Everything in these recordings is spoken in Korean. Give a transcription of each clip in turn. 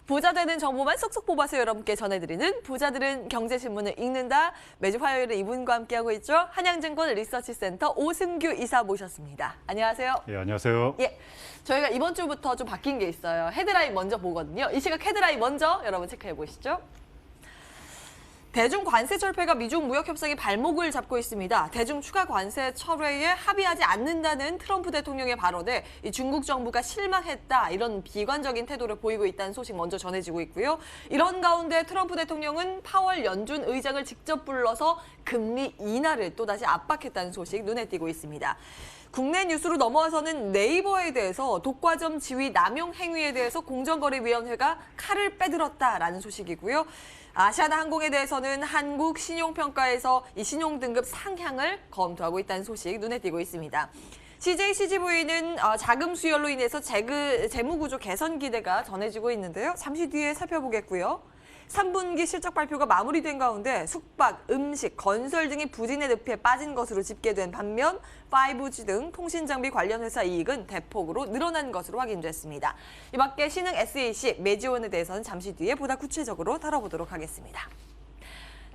부자 되는 정보만 쏙쏙 뽑아서 여러분께 전해드리는 부자들은 경제신문을 읽는다. 매주 화요일에 이분과 함께하고 있죠. 한양증권 리서치센터 오승규 이사 모셨습니다. 안녕하세요. 예, 안녕하세요. 예, 저희가 이번 주부터 좀 바뀐 게 있어요. 헤드라인 먼저 보거든요. 이 시각 헤드라인 먼저 여러분 체크해 보시죠. 대중 관세 철폐가 미중 무역 협상의 발목을 잡고 있습니다. 대중 추가 관세 철회에 합의하지 않는다는 트럼프 대통령의 발언에 중국 정부가 실망했다, 이런 비관적인 태도를 보이고 있다는 소식 먼저 전해지고 있고요. 이런 가운데 트럼프 대통령은 파월 연준 의장을 직접 불러서 금리 인하를 또다시 압박했다는 소식 눈에 띄고 있습니다. 국내 뉴스로 넘어와서는 네이버에 대해서 독과점 지위 남용 행위에 대해서 공정거래위원회가 칼을 빼들었다라는 소식이고요. 아시아나항공에 대해서는 한국 신용평가에서 이 신용등급 상향을 검토하고 있다는 소식 눈에 띄고 있습니다. CJ CGV는 자금 수혈로 인해서 재무구조 개선 기대가 전해지고 있는데요. 잠시 뒤에 살펴보겠고요. 3분기 실적 발표가 마무리된 가운데 숙박, 음식, 건설 등이 부진의 늪에 빠진 것으로 집계된 반면 5G 등 통신장비 관련 회사 이익은 대폭으로 늘어난 것으로 확인됐습니다. 이 밖에 신흥 SAC, 매지원에 대해서는 잠시 뒤에 보다 구체적으로 다뤄보도록 하겠습니다.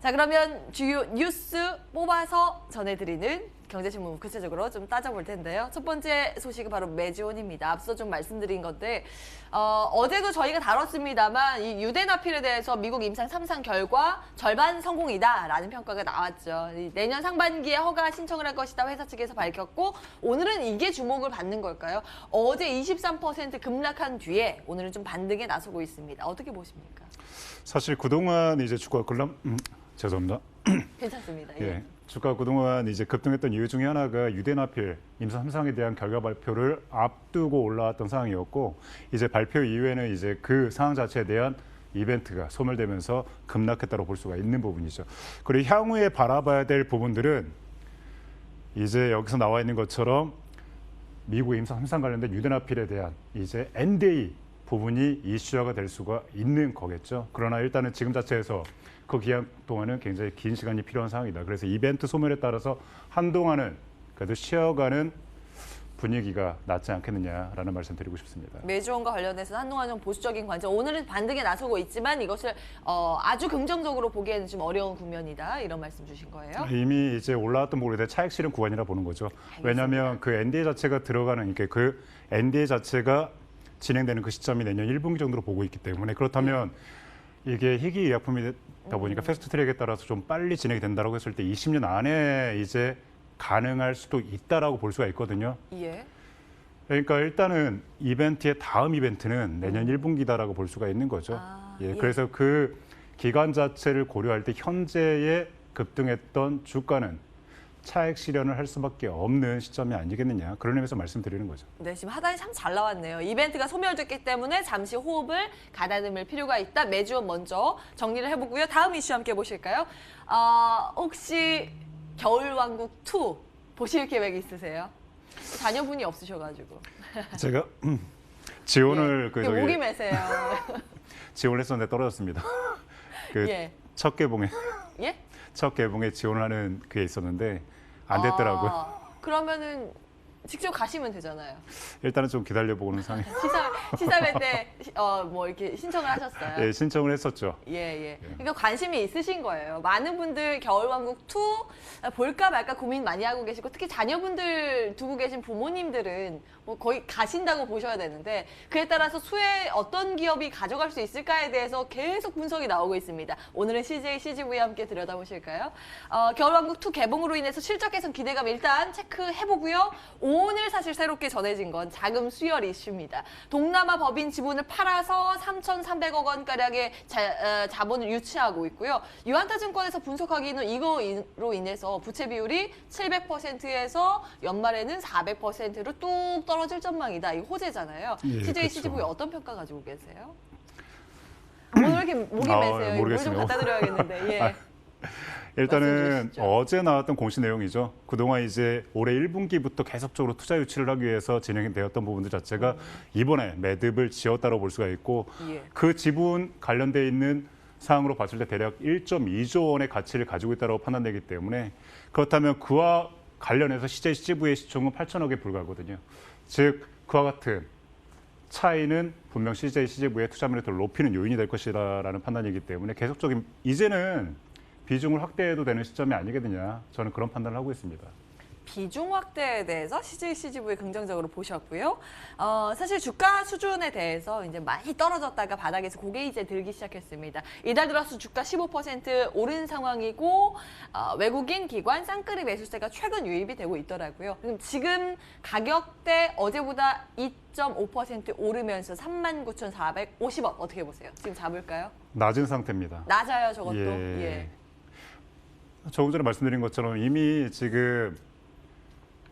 자, 그러면 주요 뉴스 뽑아서 전해드리는 경제신문 구체적으로 좀 따져볼 텐데요. 첫 번째 소식은 바로 매지온입니다. 앞서 좀 말씀드린 건데 어제도 저희가 다뤘습니다만 이 유대나필에 대해서 미국 임상 3상 결과 절반 성공이다라는 평가가 나왔죠. 내년 상반기에 허가 신청을 할 것이다 회사 측에서 밝혔고, 오늘은 이게 주목을 받는 걸까요? 어제 23% 급락한 뒤에 오늘은 좀 반등에 나서고 있습니다. 어떻게 보십니까? 사실 그동안 이제 주가 죄송합니다. 괜찮습니다. 예. 주가 그동안 이제 급등했던 이유 중에 하나가 유대나필 임상 3상에 대한 결과 발표를 앞두고 올라왔던 상황이었고, 이제 발표 이후에는 이제 그 상황 자체에 대한 이벤트가 소멸되면서 급락했다고 볼 수가 있는 부분이죠. 그리고 향후에 바라봐야 될 부분들은 이제 여기서 나와 있는 것처럼 미국 임상 3상 관련된 유대나필에 대한 이제 NDA 부분이 이슈화가 될 수가 있는 거겠죠. 그러나 일단은 지금 자체에서 그 기간 동안은 굉장히 긴 시간이 필요한 상황이다. 그래서 이벤트 소멸에 따라서 한동안은 그래도 쉬어가는 분위기가 낫지 않겠느냐라는 말씀 드리고 싶습니다. 매주원과 관련해서 한동안 좀 보수적인 관점, 오늘은 반등에 나서고 있지만 이것을 아주 긍정적으로 보기에는 좀 어려운 국면이다, 이런 말씀 주신 거예요? 이미 이제 올라왔던 부분에 대해 차익 실현 구간이라 보는 거죠. 알겠습니다. 왜냐하면 그 NDA 자체가 들어가는 그 NDA 자체가 진행되는 그 시점이 내년 1분기 정도로 보고 있기 때문에, 그렇다면 이게 희귀 의약품이다 보니까 패스트트랙에 따라서 좀 빨리 진행이 된다고 했을 때 20년 안에 이제 가능할 수도 있다라고 볼 수가 있거든요. 예. 그러니까 일단은 이벤트의 다음 이벤트는 내년 1분기다라고 볼 수가 있는 거죠. 예, 그래서 그 기간 자체를 고려할 때 현재의 급등했던 주가는 차익 실현을 할 수밖에 없는 시점이 아니겠느냐, 그런 의미에서 말씀드리는 거죠. 네, 지금 하단이 참 잘 나왔네요. 이벤트가 소멸됐기 때문에 잠시 호흡을 가다듬을 필요가 있다. 매주원 먼저 정리를 해보고요. 다음 이슈 함께 보실까요? 혹시 겨울왕국2 보실 계획 있으세요? 자녀분이 없으셔가지고. 제가 지원을 목이 메세요. 지원을 했었는데 떨어졌습니다. 첫 개봉에 예? 첫 개봉에 지원하는 그게 있었는데 안 됐더라고요. 그러면은 직접 가시면 되잖아요. 일단은 좀 기다려보고는 상해. 시사회 때 뭐 이렇게 신청을 하셨어요? 예, 신청을 했었죠. 예. 그러니까 관심이 있으신 거예요. 많은 분들 겨울왕국2 볼까 말까 고민 많이 하고 계시고, 특히 자녀분들 두고 계신 부모님들은 뭐 거의 가신다고 보셔야 되는데, 그에 따라서 수혜 어떤 기업이 가져갈 수 있을까에 대해서 계속 분석이 나오고 있습니다. 오늘은 CJ, CGV와 함께 들여다보실까요? 겨울왕국2 개봉으로 인해서 실적 개선 기대감 일단 체크해보고요. 오늘 사실 새롭게 전해진 건 자금 수혈 이슈입니다. 동남아 법인 지분을 팔아서 3,300억 원가량의 자본을 유치하고 있고요. 유한타증권에서 분석하기는 이거로 인해서 부채 비율이 700%에서 연말에는 400%로 뚝 떨어질 전망이다. 이거 호재잖아요. 예, CJ, 그렇죠. CGV 어떤 평가 가지고 계세요? 오늘 왜 이렇게 목이 메세요? 물 좀 갖다 드려야겠는데. 예. 일단은 어제 나왔던 공시 내용이죠. 그동안 이제 올해 1분기부터 계속적으로 투자 유치를 하기 위해서 진행이 되었던 부분들 자체가 이번에 매듭을 지었다고 볼 수가 있고, 그 지분 관련돼 있는 사항으로 봤을 때 대략 1.2조 원의 가치를 가지고 있다고 판단되기 때문에, 그렇다면 그와 관련해서 CJ CGV의 시총은 8천억에 불과하거든요. 즉 그와 같은 차이는 분명 CJ, CGV의 투자 매력도를 높이는 요인이 될 것이라는 판단이기 때문에 계속적인 이제는 비중을 확대해도 되는 시점이 아니겠느냐 저는 그런 판단을 하고 있습니다. 비중 확대에 대해서 CJ, CGV 긍정적으로 보셨고요. 사실 주가 수준에 대해서 이제 많이 떨어졌다가 바닥에서 고개 이제 들기 시작했습니다. 이달 들어서 주가 15% 오른 상황이고 외국인 기관 쌍끌이 매수세가 최근 유입이 되고 있더라고요. 그럼 지금 가격대 어제보다 2.5% 오르면서 39,450원 어떻게 보세요? 지금 잡을까요? 낮은 상태입니다. 낮아요, 저것도. 예. 조금 전에 말씀드린 것처럼 이미 지금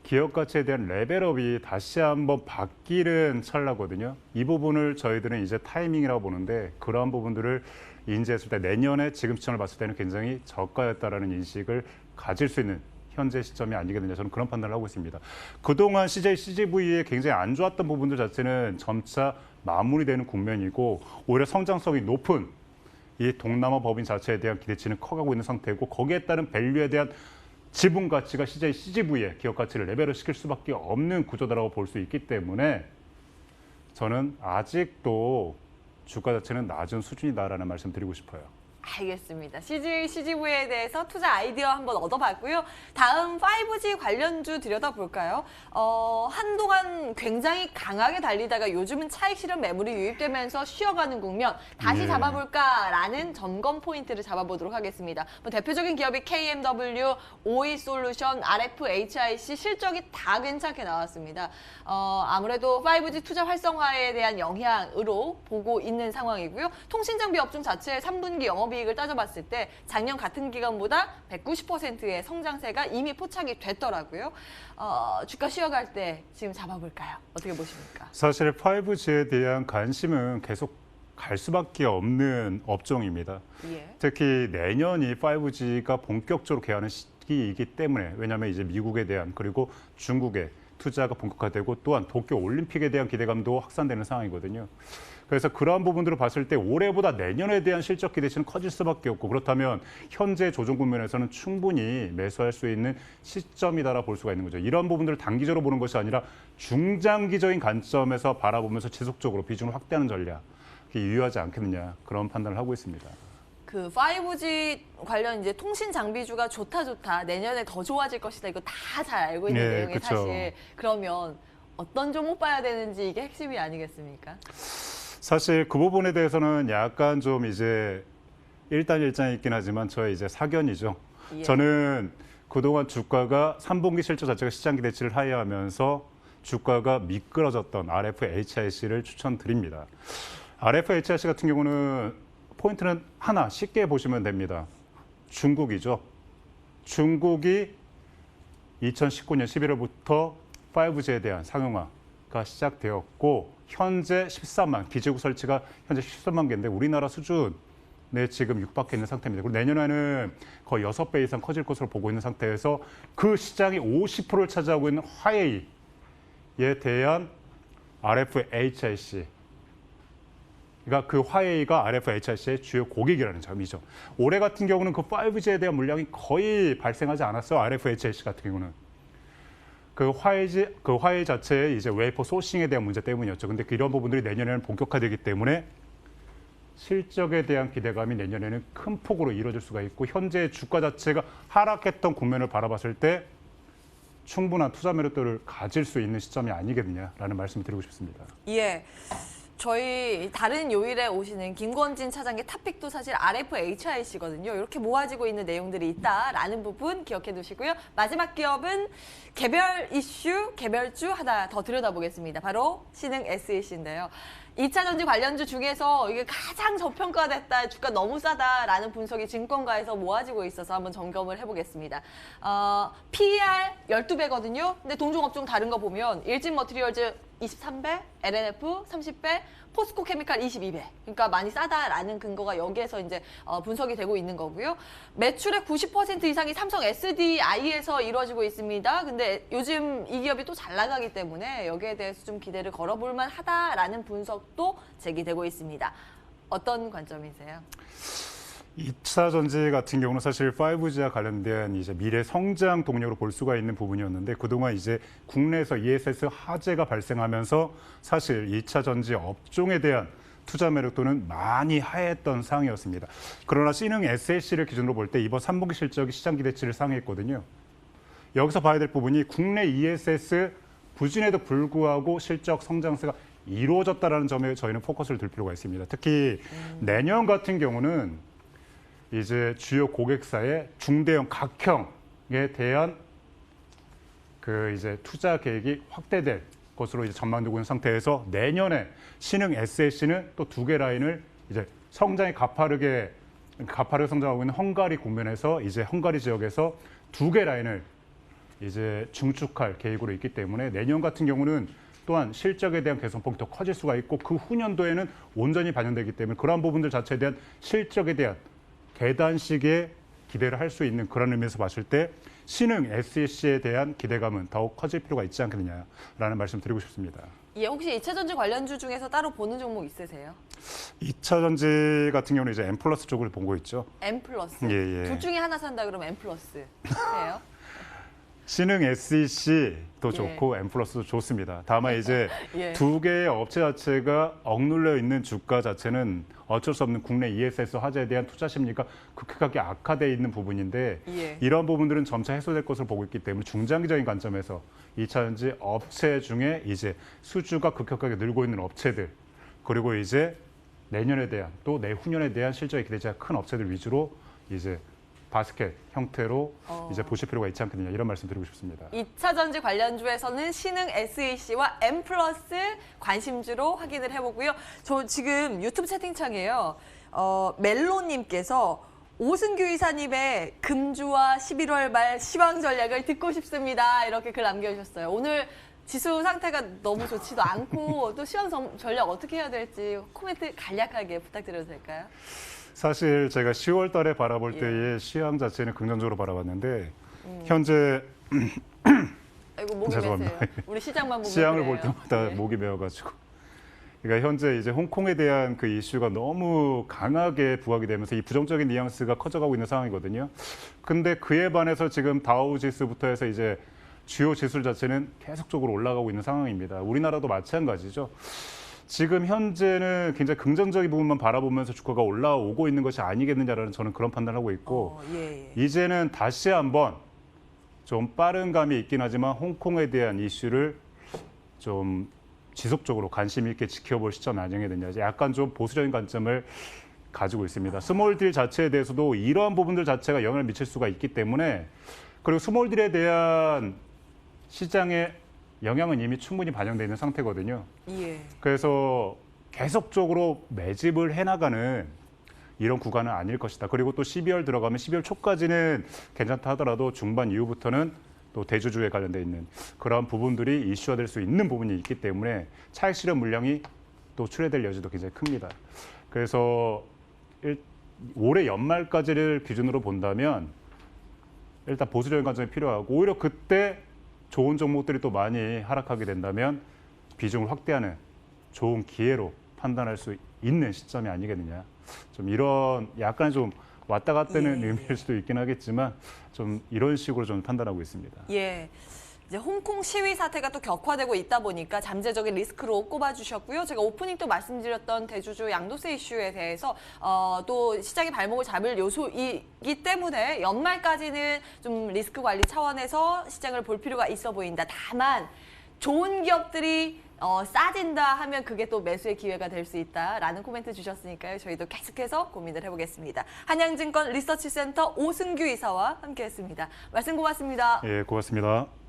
기업 가치에 대한 레벨업이 다시 한번 바뀌는 찰나거든요. 이 부분을 저희들은 이제 타이밍이라고 보는데 그러한 부분들을 인지했을 때 내년에 지금 시점을 봤을 때는 굉장히 저가였다라는 인식을 가질 수 있는 현재 시점이 아니겠느냐 저는 그런 판단을 하고 있습니다. 그동안 CJ, CGV에 굉장히 안 좋았던 부분들 자체는 점차 마무리되는 국면이고 오히려 성장성이 높은 이 동남아 법인 자체에 대한 기대치는 커가고 있는 상태고 거기에 따른 밸류에 대한 지분 가치가 CJ, CGV의 기업 가치를 레벨을 시킬 수밖에 없는 구조다라고 볼 수 있기 때문에 저는 아직도 주가 자체는 낮은 수준이다라는 말씀 드리고 싶어요. 알겠습니다. CJ, CGV에 대해서 투자 아이디어 한번 얻어봤고요. 다음 5G 관련주 들여다볼까요? 한동안 굉장히 강하게 달리다가 요즘은 차익 실현 매물이 유입되면서 쉬어가는 국면 다시 예. 잡아볼까라는 점검 포인트를 잡아보도록 하겠습니다. 뭐 대표적인 기업이 KMW, OE솔루션, RFHIC 실적이 다 괜찮게 나왔습니다. 아무래도 5G 투자 활성화에 대한 영향으로 보고 있는 상황이고요. 통신장비 업종 자체의 3분기 영업이익을 따져봤을 때 작년 같은 기간보다 190%의 성장세가 이미 포착이 됐더라고요. 주가 쉬어갈 때 지금 잡아볼까요? 어떻게 보십니까? 사실 5G에 대한 관심은 계속 갈 수밖에 없는 업종입니다. 예. 특히 내년이 5G가 본격적으로 개하는 시기이기 때문에 왜냐하면 이제 미국에 대한 그리고 중국의 투자가 본격화되고 또한 도쿄 올림픽에 대한 기대감도 확산되는 상황이거든요. 그래서 그러한 부분들을 봤을 때 올해보다 내년에 대한 실적 기대치는 커질 수밖에 없고 그렇다면 현재 조정 국면에서는 충분히 매수할 수 있는 시점이다라 볼 수가 있는 거죠. 이런 부분들을 단기적으로 보는 것이 아니라 중장기적인 관점에서 바라보면서 지속적으로 비중을 확대하는 전략이 유효하지 않겠느냐 그런 판단을 하고 있습니다. 그 5G 관련 이제 통신 장비주가 좋다 내년에 더 좋아질 것이다 이거 다 잘 알고 있는 네, 내용이 그쵸. 사실 그러면 어떤 종목 봐야 되는지 이게 핵심이 아니겠습니까? 사실 그 부분에 대해서는 약간 좀 이제 일단일장이 있긴 하지만 저의 이제 사견이죠. 예. 저는 그동안 주가가 3분기 실적 자체가 시장 기대치를 하회하면서 주가가 미끄러졌던 RFHIC를 추천드립니다. RFHIC 같은 경우는 포인트는 하나 쉽게 보시면 됩니다. 중국이죠. 중국이 2019년 11월부터 5G에 대한 상용화가 시작되었고 현재 13만 기지국 설치가 현재 13만 개인데 우리나라 수준에 지금 육박해 있는 상태입니다. 그리고 내년에는 거의 6배 이상 커질 것으로 보고 있는 상태에서 그 시장이 50%를 차지하고 있는 화웨이에 대한 RFHIC 그러니까 그 화웨이가 RFHIC의 주요 고객이라는 점이죠. 올해 같은 경우는 그 5G에 대한 물량이 거의 발생하지 않았어요. RFHIC 같은 경우는. 그 화웨이 자체의 이제 웨이퍼 소싱에 대한 문제 때문이었죠. 근데 이런 부분들이 내년에는 본격화되기 때문에 실적에 대한 기대감이 내년에는 큰 폭으로 이루어질 수가 있고 현재 주가 자체가 하락했던 국면을 바라봤을 때 충분한 투자 매력도를 가질 수 있는 시점이 아니겠느냐라는 말씀을 드리고 싶습니다. 예. 저희 다른 요일에 오시는 김권진 차장의 탑픽도 사실 RFHIC거든요. 이렇게 모아지고 있는 내용들이 있다라는 부분 기억해 두시고요. 마지막 기업은 개별 이슈, 개별주 하나 더 들여다보겠습니다. 바로 신흥 SEC인데요. 2차 전지 관련주 중에서 이게 가장 저평가됐다, 주가 너무 싸다라는 분석이 증권가에서 모아지고 있어서 한번 점검을 해보겠습니다. PER 12배거든요. 근데 동종업종 다른 거 보면 일진머티리얼즈 23배, LNF 30배, 포스코 케미칼 22배. 그러니까 많이 싸다라는 근거가 여기에서 이제 분석이 되고 있는 거고요. 매출의 90% 이상이 삼성 SDI에서 이루어지고 있습니다. 근데 요즘 이 기업이 또 잘 나가기 때문에 여기에 대해서 좀 기대를 걸어볼 만하다라는 분석도 제기되고 있습니다. 어떤 관점이세요? 2차 전지 같은 경우는 사실 5G와 관련된 이제 미래 성장 동력으로 볼 수가 있는 부분이었는데 그동안 이제 국내에서 ESS 화재가 발생하면서 사실 2차 전지 업종에 대한 투자 매력도는 많이 하했던 상황이었습니다. 그러나 신흥 SLC를 기준으로 볼 때 이번 3분기 실적이 시장 기대치를 상회했거든요. 여기서 봐야 될 부분이 국내 ESS 부진에도 불구하고 실적 성장세가 이루어졌다는 점에 저희는 포커스를 둘 필요가 있습니다. 특히 내년 같은 경우는 이제 주요 고객사의 중대형 각형에 대한 그 이제 투자 계획이 확대될 것으로 이제 전망되고 있는 상태에서 내년에 신흥 SLC는 또 두 개 라인을 이제 성장이 가파르게 성장하고 있는 헝가리 국면에서 이제 헝가리 지역에서 두 개 라인을 이제 중축할 계획으로 있기 때문에 내년 같은 경우는 또한 실적에 대한 개선폭이 더 커질 수가 있고 그 후년도에는 온전히 반영되기 때문에 그러한 부분들 자체에 대한 실적에 대한 계단식의 기대를 할 수 있는 그런 의미에서 봤을 때 신흥 SEC에 대한 기대감은 더욱 커질 필요가 있지 않겠느냐라는 말씀 드리고 싶습니다. 예, 혹시 2차 전지 관련주 중에서 따로 보는 종목 있으세요? 2차 전지 같은 경우는 이제 M 플러스 쪽을 보고 있죠. M 플러스. 예. 둘 중에 하나 산다 그러면 M 플러스예요? 신흥 SEC도 예. 좋고 M 플러스도 좋습니다. 다만 이제 예. 두 개의 업체 자체가 억눌려 있는 주가 자체는 어쩔 수 없는 국내 ESS 화재에 대한 투자 심리가 급격하게 악화되어 있는 부분인데 예. 이러한 부분들은 점차 해소될 것으로 보고 있기 때문에 중장기적인 관점에서 2차 전지 업체 중에 이제 수주가 급격하게 늘고 있는 업체들 그리고 이제 내년에 대한 또 내후년에 대한 실적의 기대치가 큰 업체들 위주로 이제 바스켓 형태로 이제 보실 필요가 있지 않겠느냐 이런 말씀 드리고 싶습니다. 2차 전지 관련주에서는 신흥 SEC와 M 플러스 관심주로 확인을 해보고요. 저 지금 유튜브 채팅창이에요. 멜로님께서 오승규 이사님의 금주와 11월 말 시황 전략을 듣고 싶습니다. 이렇게 글 남겨주셨어요. 오늘 지수 상태가 너무 좋지도 않고 또 시황 전략 어떻게 해야 될지 코멘트 간략하게 부탁드려도 될까요? 사실 제가 10월 달에 바라볼 예. 때의 시황 자체는 긍정적으로 바라봤는데 현재 아이고 목이 죄송합니다. 메세요. 우리 시장만 보면 시황을 그래요. 볼 때마다 네. 목이 메어가지고 그러니까 현재 이제 홍콩에 대한 그 이슈가 너무 강하게 부각이 되면서 이 부정적인 뉘앙스가 커져가고 있는 상황이거든요. 근데 그에 반해서 지금 다우 지수부터 해서 이제 주요 지수 자체는 계속적으로 올라가고 있는 상황입니다. 우리나라도 마찬가지죠. 지금 현재는 굉장히 긍정적인 부분만 바라보면서 주가가 올라오고 있는 것이 아니겠느냐라는 저는 그런 판단을 하고 있고 예. 이제는 다시 한번 좀 빠른 감이 있긴 하지만 홍콩에 대한 이슈를 좀 지속적으로 관심 있게 지켜볼 시점 아니겠느냐. 약간 좀 보수적인 관점을 가지고 있습니다. 스몰딜 자체에 대해서도 이러한 부분들 자체가 영향을 미칠 수가 있기 때문에 그리고 스몰딜에 대한 시장의 영향은 이미 충분히 반영되어 있는 상태거든요. 예. 그래서 계속적으로 매집을 해나가는 이런 구간은 아닐 것이다. 그리고 또 12월 들어가면 12월 초까지는 괜찮다 하더라도 중반 이후부터는 또 대주주에 관련돼 있는 그런 부분들이 이슈화될 수 있는 부분이 있기 때문에 차익 실현 물량이 또 출회될 여지도 굉장히 큽니다. 그래서 올해 연말까지를 기준으로 본다면 일단 보수적인 관점이 필요하고 오히려 그때 좋은 종목들이 또 많이 하락하게 된다면 비중을 확대하는 좋은 기회로 판단할 수 있는 시점이 아니겠느냐. 좀 이런 약간 좀 왔다 갔다 하는 의미일 수도 있긴 하겠지만 좀 이런 식으로 좀 판단하고 있습니다. 예. 이제 홍콩 시위 사태가 또 격화되고 있다 보니까 잠재적인 리스크로 꼽아주셨고요. 제가 오프닝 또 말씀드렸던 대주주 양도세 이슈에 대해서 또 시장의 발목을 잡을 요소이기 때문에 연말까지는 좀 리스크 관리 차원에서 시장을 볼 필요가 있어 보인다. 다만 좋은 기업들이 싸진다 하면 그게 또 매수의 기회가 될 수 있다라는 코멘트 주셨으니까요. 저희도 계속해서 고민을 해보겠습니다. 한양증권 리서치센터 오승규 이사와 함께했습니다. 말씀 고맙습니다. 예, 고맙습니다.